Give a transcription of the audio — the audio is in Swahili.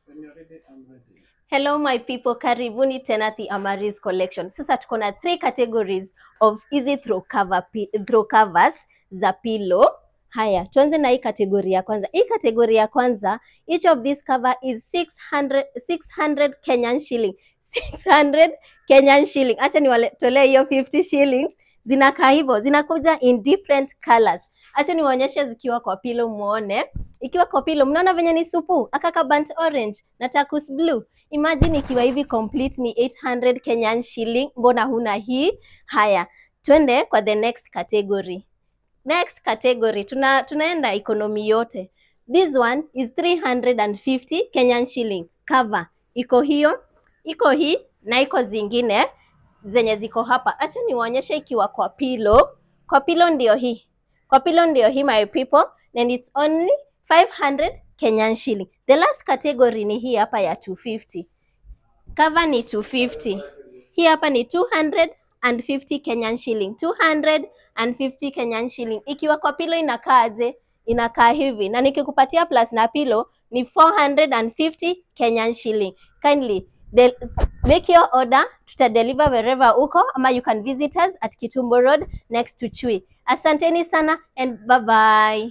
When you're ready, I'm ready. Hello my people, karibuni tena the Amaris collection. Sasa tuko na 3 categories of easy throw covers za pillow. Haya, tuanze na hii kategori ya kwanza. Hii kategori ya kwanza, each of this cover is 600 Kenyan shilling. 600 Kenyan shilling. Acha niwatolee hiyo 50 shillings. Zinakaa hivyo, zinakuja in different colors. Acha niwaonyeshe zikiwa kwa pillow muone. Ikiwa kwa pillow, mnaona venye ni supu, akaka burnt orange na turquoise blue. Imagine ikiwa hivi complete ni 800 Kenyan shilling. Mbona huna hii? Haya, twende kwa the next category. Next category, tunaenda economy yote. This one is 350 Kenyan shilling. Cover, iko hiyo, iko hii, na iko zingine zenye ziko hapa. Acha niwaonyeshe ikiwa kwa pillow. Kwa pillow ndio hii. Kwa pillow ndio hii my people, and it's only 500 Kenyan shilling. The last category ni hii hapa ya 250. Cover ni 250. Hii hapa ni 250 Kenyan shilling. 250 Kenyan shilling. Ikiwa kwa pillow inakaaje? Inakaa hivi. Na nikikupatia plus na pillow ni 450 Kenyan shilling. Kindly make your order, tutadeliver wherever uko, ama you can visit us at Kitumbo Road next to Chui. Asanteni sana and bye bye.